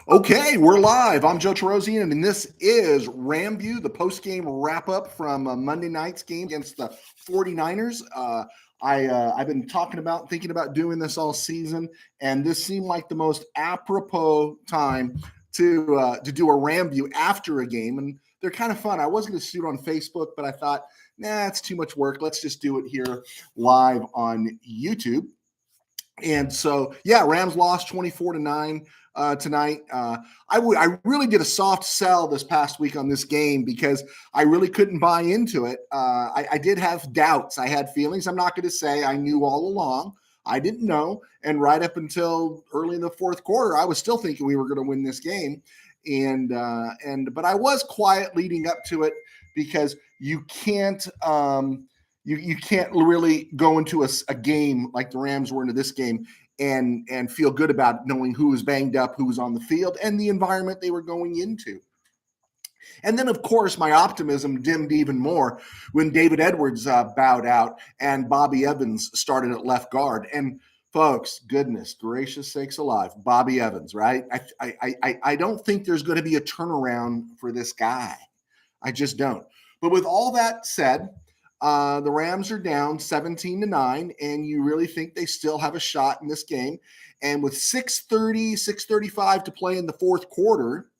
Okay, we're live. I'm Joe Terosian, and this is RamView, the post-game wrap-up from Monday night's game against the 49ers. I've been thinking about doing this all season, and this seemed like the most apropos time to do a RamView after a game, and they're kind of fun. I was going to shoot on Facebook, but I thought, nah, it's too much work. Let's just do it here live on YouTube. And so, yeah, Rams lost 24-9 tonight. I really did a soft sell this past week on this game because I really couldn't buy into it. I did have doubts. I had feelings. I'm not going to say I knew all along. I didn't know. And right up until early in the fourth quarter, I was still thinking we were going to win this game. But I was quiet leading up to it because you can't you can't really go into a game like the Rams were into this game and feel good about knowing who was banged up, who was on the field, and the environment they were going into. And then, of course, my optimism dimmed even more when David Edwards bowed out and Bobby Evans started at left guard. And folks, goodness gracious sakes alive, Bobby Evans, right? I don't think there's going to be a turnaround for this guy. I just don't. But with all that said, the Rams are down 17-9, and you really think they still have a shot in this game. And with 6:35 to play in the fourth quarter,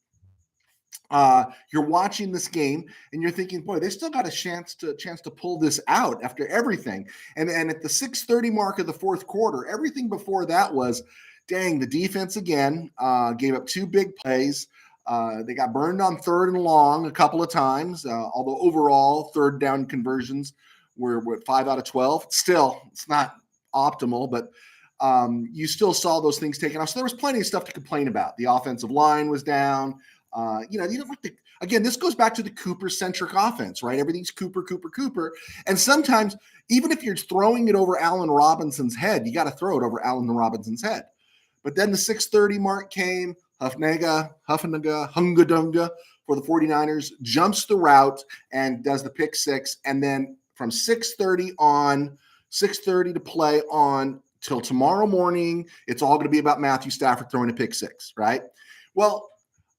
you're watching this game and you're thinking, boy, they still got a chance to pull this out after everything. And at the 6:30 mark of the fourth quarter, everything before that was, dang, the defense again gave up two big plays. They got burned on third and long a couple of times, although overall third down conversions were 5 out of 12. Still, it's not optimal, but you still saw those things taken off. So there was plenty of stuff to complain about. The offensive line was down. You don't like again, this goes back to the Cooper-centric offense, right? Everything's Cooper. And sometimes, even if you're throwing it over Allen Robinson's head, you got to throw it over Allen Robinson's head. But then the 6:30 mark came. Hufnega, Hungadunga for the 49ers, jumps the route and does the pick six. And then from 6:30 to play on till tomorrow morning, it's all going to be about Matthew Stafford throwing a pick six, right? Well,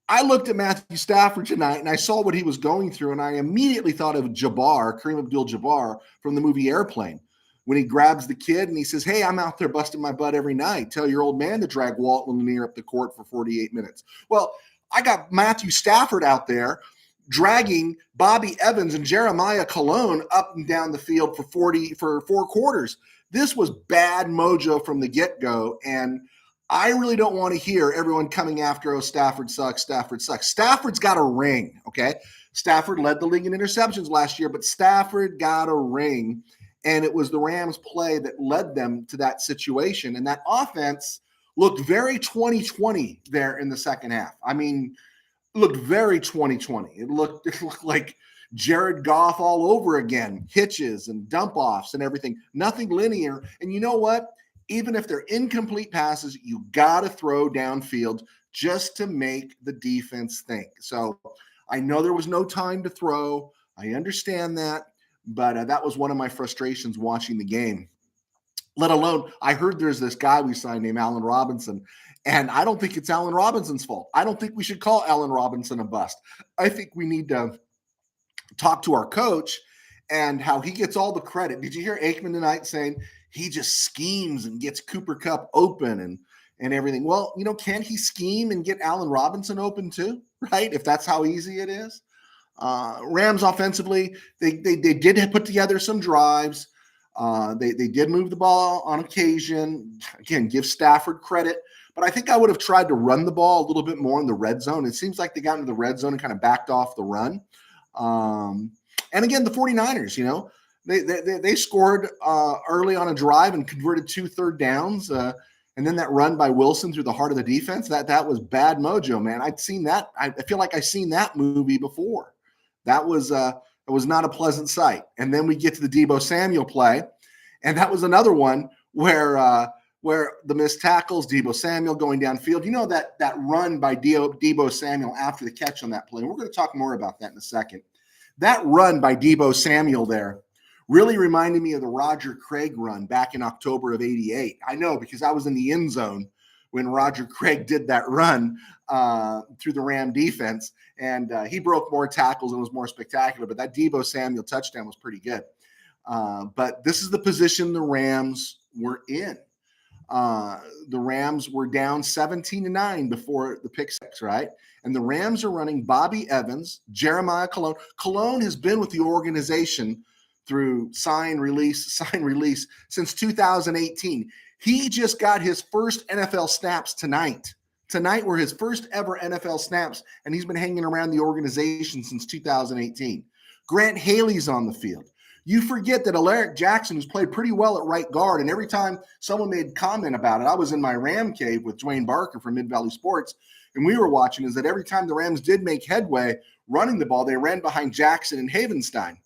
I looked at Matthew Stafford tonight and I saw what he was going through, and I immediately thought of Kareem Abdul-Jabbar from the movie Airplane, when he grabs the kid and he says, hey, I'm out there busting my butt every night. Tell your old man to drag Walt Lanier up the court for 48 minutes. Well, I got Matthew Stafford out there dragging Bobby Evans and Jeremiah Colon up and down the field for 4 quarters. This was bad mojo from the get-go, and I really don't want to hear everyone coming after, oh, Stafford sucks. Stafford's got a ring, okay? Stafford led the league in interceptions last year, but Stafford got a ring. And it was the Rams' play that led them to that situation. And that offense looked very 2020 there in the second half. I mean, looked very 2020. It looked like Jared Goff all over again, hitches and dump-offs and everything. Nothing linear. And you know what? Even if they're incomplete passes, you got to throw downfield just to make the defense think. So I know there was no time to throw. I understand that. But that was one of my frustrations watching the game. Let alone, I heard there's this guy we signed named Allen Robinson, and I don't think it's Allen Robinson's fault. I don't think we should call Allen Robinson a bust. I think we need to talk to our coach and how he gets all the credit. Did you hear Aikman tonight saying he just schemes and gets Cooper Kupp open and everything? Well, can he scheme and get Allen Robinson open too, right? If that's how easy it is. Rams offensively, they did put together some drives. They did move the ball on occasion. Again, give Stafford credit, but I think I would have tried to run the ball a little bit more in the red zone. It seems like they got into the red zone and kind of backed off the run. And again, the 49ers, they scored early on a drive and converted 2 third downs. And then that run by Wilson through the heart of the defense, that was bad mojo, man. I'd seen that. I feel like I've seen that movie before. That was not a pleasant sight. And then we get to the Deebo Samuel play, and that was another one where the missed tackles, Deebo Samuel going downfield. That run by Deebo Samuel after the catch on that play. We're going to talk more about that in a second. That run by Deebo Samuel there really reminded me of the Roger Craig run back in October of '88. I know, because I was in the end zone when Roger Craig did that run through the Ram defense. And he broke more tackles and was more spectacular. But that Deebo Samuel touchdown was pretty good. But this is the position the Rams were in. The Rams were down 17-9 before the pick six, right? And the Rams are running Bobby Evans, Jeremiah Colon. Colon has been with the organization through sign, release since 2018. He just got his first NFL snaps tonight. Tonight were his first ever NFL snaps, and he's been hanging around the organization since 2018. Grant Haley's on the field. You forget that Alaric Jackson, who's played pretty well at right guard, and every time someone made comment about it, I was in my Ram cave with Dwayne Barker from Mid-Valley Sports, and we were watching, is that every time the Rams did make headway running the ball, they ran behind Jackson and Havenstein.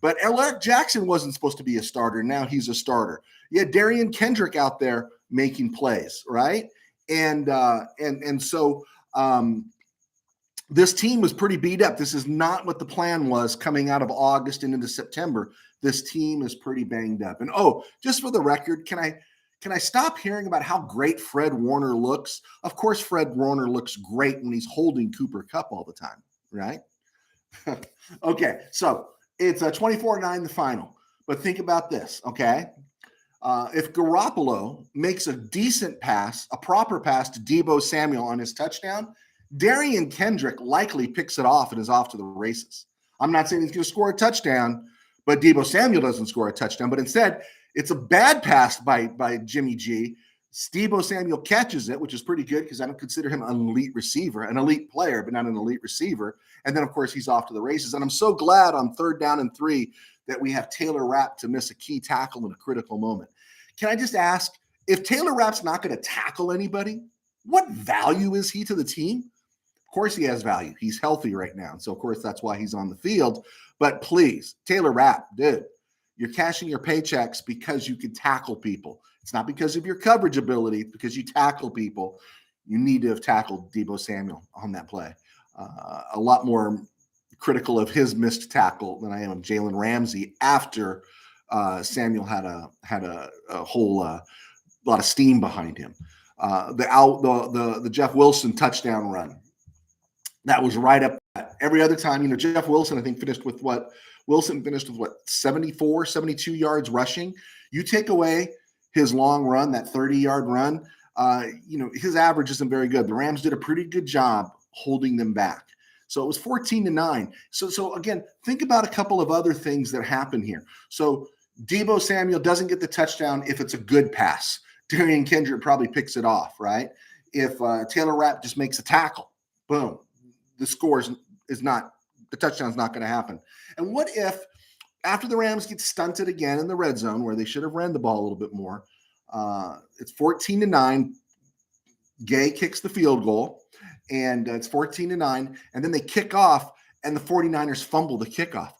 But Alaric Jackson wasn't supposed to be a starter. Now he's a starter. You had Darian Kendrick out there making plays, right? And so this team was pretty beat up. This is not what the plan was coming out of August and into September. This team is pretty banged up. And just for the record, can I stop hearing about how great Fred Warner looks? Of course, Fred Warner looks great when he's holding Cooper Kupp all the time, right? Okay, so it's a 24-9 the final. But think about this, okay? If Garoppolo makes a decent pass, a proper pass to Deebo Samuel on his touchdown, Darian Kendrick likely picks it off and is off to the races. I'm not saying he's going to score a touchdown, but Deebo Samuel doesn't score a touchdown. But instead, it's a bad pass by Jimmy G. Deebo Samuel catches it, which is pretty good because I don't consider him an elite receiver, an elite player, but not an elite receiver. And then, of course, he's off to the races. And I'm so glad on 3rd down and 3 that we have Taylor Rapp to miss a key tackle in a critical moment. Can I just ask, if Taylor Rapp's not going to tackle anybody, what value is he to the team? Of course he has value. He's healthy right now. So, of course, that's why he's on the field. But please, Taylor Rapp, dude, you're cashing your paychecks because you can tackle people. It's not because of your coverage ability. It's because you tackle people. You need to have tackled Deebo Samuel on that play. A lot more critical of his missed tackle than I am of Jalen Ramsey after Samuel had a whole lot of steam behind him. The Jeff Wilson touchdown run, that was right up every other time. Jeff Wilson, I think, finished with 74, 72 yards rushing. You take away his long run, that 30-yard run, his average isn't very good. The Rams did a pretty good job holding them back. So it was 14-9. So again, think about a couple of other things that happen here. So Deebo Samuel doesn't get the touchdown if it's a good pass. Darian Kendrick probably picks it off, right? If Taylor Rapp just makes a tackle, boom, the score is not, the touchdown's not going to happen. And what if after the Rams get stunted again in the red zone where they should have ran the ball a little bit more, it's 14-9, Gay kicks the field goal, and it's 14-9, and then they kick off, and the 49ers fumble the kickoff.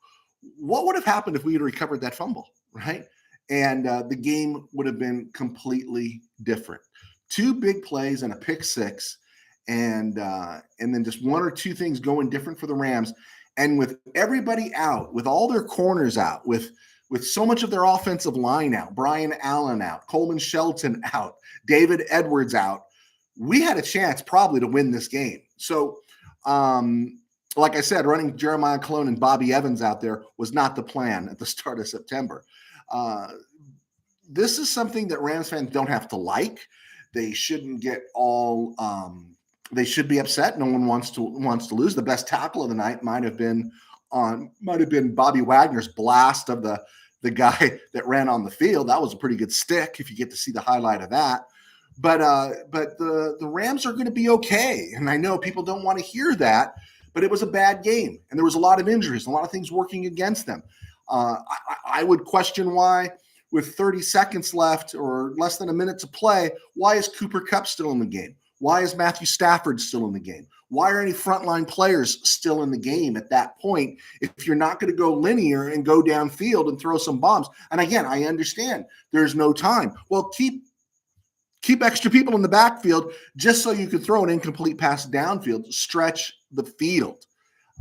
What would have happened if we had recovered that fumble, right? And the game would have been completely different. 2 big plays and a pick six, and then just 1 or 2 things going different for the Rams. And with everybody out, with all their corners out, with so much of their offensive line out, Brian Allen out, Coleman Shelton out, David Edwards out, we had a chance probably to win this game. So, like I said, running Jeremiah Colon and Bobby Evans out there was not the plan at the start of September. This is something that Rams fans don't have to like. They shouldn't get all they should be upset. No one wants to lose. The best tackle of the night might have been Bobby Wagner's blast of the guy that ran on the field. That was a pretty good stick if you get to see the highlight of that. But the Rams are going to be okay. And I know people don't want to hear that, but it was a bad game. And there was a lot of injuries, a lot of things working against them. I would question why, with 30 seconds left or less than a minute to play, why is Cooper Kupp still in the game? Why is Matthew Stafford still in the game? Why are any frontline players still in the game at that point if you're not going to go linear and go downfield and throw some bombs? And again, I understand there's no time. Well, keep extra people in the backfield just so you can throw an incomplete pass downfield, stretch the field.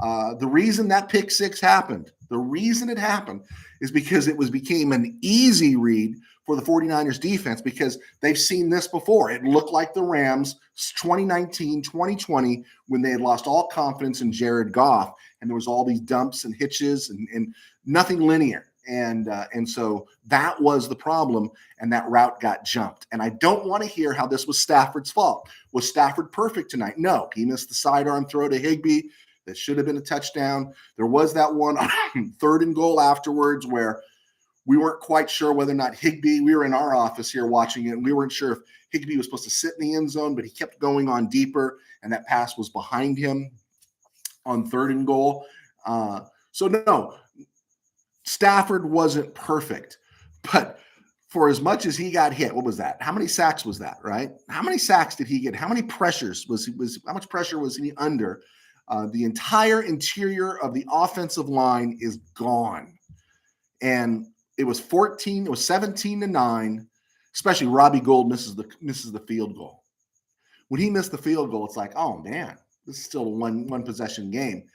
The reason that pick six happened, the reason it happened is because it became an easy read for the 49ers defense because they've seen this before. It looked like the Rams 2019, 2020, when they had lost all confidence in Jared Goff, and there was all these dumps and hitches and nothing linear. And so that was the problem, and that route got jumped. And I don't want to hear how this was Stafford's fault. Was Stafford perfect tonight? No. He missed the sidearm throw to Higbee that should have been a touchdown. There was that one 3rd and goal afterwards where we weren't quite sure whether or not Higbee, we were in our office here watching it, and we weren't sure if Higbee was supposed to sit in the end zone, but he kept going on deeper, and that pass was behind him on 3rd and goal. So no, Stafford wasn't perfect, but for as much as he got hit, what was that? How many sacks was that, right? How many sacks did he get? How many pressures how much pressure was he under? The entire interior of the offensive line is gone. And it was 17-9, especially Robbie Gould misses the field goal. When he missed the field goal, it's like, oh man, this is still a one possession game.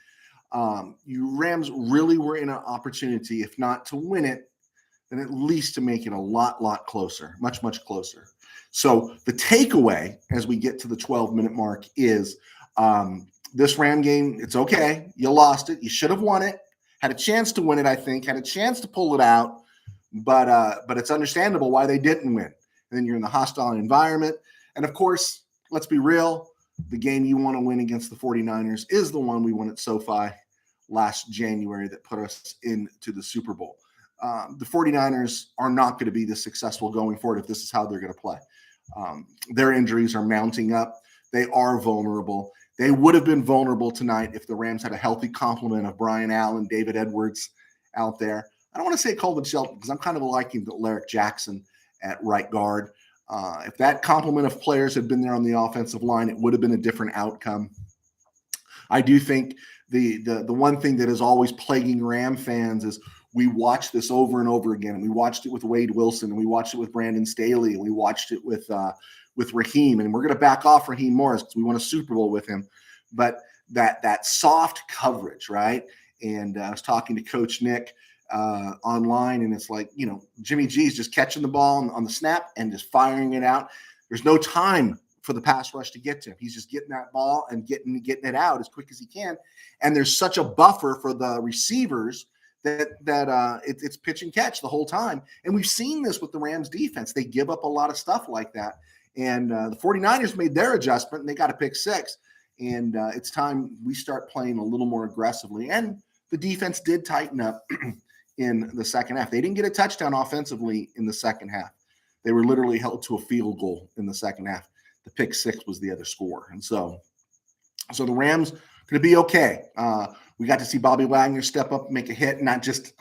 You Rams really were in an opportunity, if not to win it, then at least to make it a lot closer, much closer. So the takeaway as we get to the 12-minute mark is this Ram game, it's okay. You lost it. You should have won it. Had a chance to win it, I think. Had a chance to pull it out, but it's understandable why they didn't win. And then you're in the hostile environment. And, of course, let's be real, the game you want to win against the 49ers is the one we won at SoFi last January that put us into the Super Bowl. The 49ers are not going to be this successful going forward if this is how they're going to play. Their injuries are mounting up. They are vulnerable. They would have been vulnerable tonight if the Rams had a healthy complement of Brian Allen, David Edwards out there. I don't want to say Colvin Shelton because I'm kind of liking Larrick Jackson at right guard. If that complement of players had been there on the offensive line, it would have been a different outcome. I do think the one thing that is always plaguing Ram fans is we watch this over and over again, and we watched it with Wade Wilson, and we watched it with Brandon Staley, and we watched it with Raheem, and we're going to back off Raheem Morris because we won a Super Bowl with him. But that soft coverage, right? And I was talking to Coach Nick online, and it's like, Jimmy G's just catching the ball on the snap and just firing it out. There's no time for the pass rush to get to him. He's just getting that ball and getting it out as quick as he can. And there's such a buffer for the receivers that it's pitch and catch the whole time. And we've seen this with the Rams defense. They give up a lot of stuff like that. And the 49ers made their adjustment, and they got a pick six. And it's time we start playing a little more aggressively. And the defense did tighten up in the second half. They didn't get a touchdown offensively in the second half. They were literally held to a field goal in the second half. The pick six was the other score. And so the Rams going to be okay. We got to see Bobby Wagner step up and make a hit, not just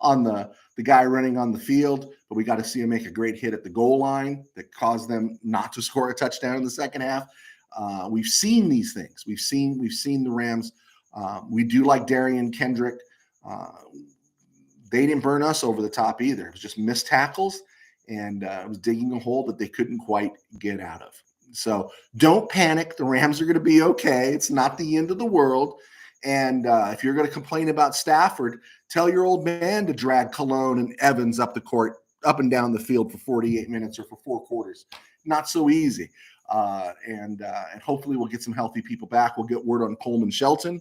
on the guy running on the field, but we got to see him make a great hit at the goal line that caused them not to score a touchdown in the second half. We've seen these things. We've seen the Rams. We do like Darian Kendrick. They didn't burn us over the top either. It was just missed tackles, and it was digging a hole that they couldn't quite get out of. So don't panic. The Rams are going to be okay. It's not the end of the world. And if you're going to complain about Stafford, tell your old man to drag Cologne and Evans up the court, up and down the field for 48 minutes or for 4 quarters. Not so easy. And hopefully we'll get some healthy people back. We'll get word on Coleman Shelton.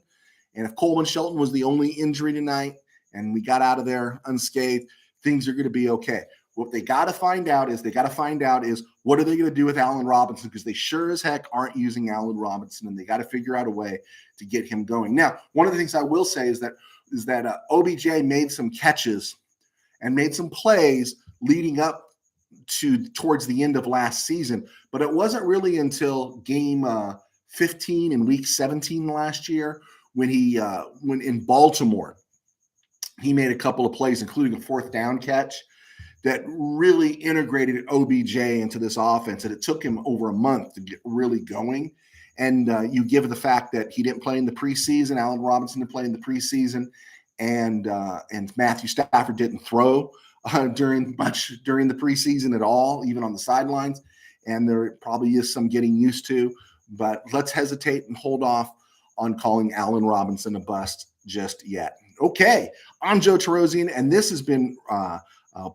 And if Coleman Shelton was the only injury tonight and we got out of there unscathed, things are going to be okay. What they got to find out is what are they going to do with Allen Robinson, because they sure as heck aren't using Allen Robinson, and they got to figure out a way to get him going. Now, one of the things I will say is that OBJ made some catches and made some plays leading up towards the end of last season, but it wasn't really until game 15 in week 17 last year when in Baltimore he made a couple of plays, including a 4th down catch, that really integrated OBJ into this offense. And it took him over a month to get really going. And you give the fact that he didn't play in the preseason, Allen Robinson didn't play in the preseason, and Matthew Stafford didn't throw during the preseason at all, even on the sidelines. And there probably is some getting used to, but let's hesitate and hold off on calling Allen Robinson a bust just yet. Okay, I'm Joe Tarosian, and this has been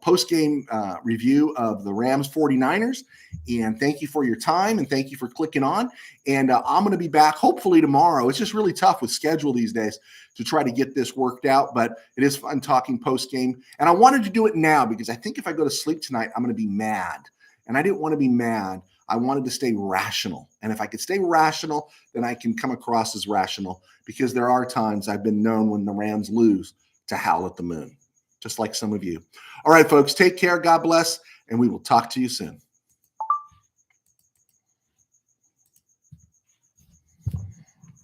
post-game review of the Rams-49ers. And thank you for your time, and thank you for clicking on. And I'm going to be back hopefully tomorrow. It's just really tough with schedule these days to try to get this worked out, but it is fun talking post-game. And I wanted to do it now because I think if I go to sleep tonight, I'm going to be mad. And I didn't want to be mad. I wanted to stay rational. And if I could stay rational, then I can come across as rational, because there are times I've been known when the Rams lose to howl at the moon, just like some of you. All right, folks, take care. God bless. And we will talk to you soon.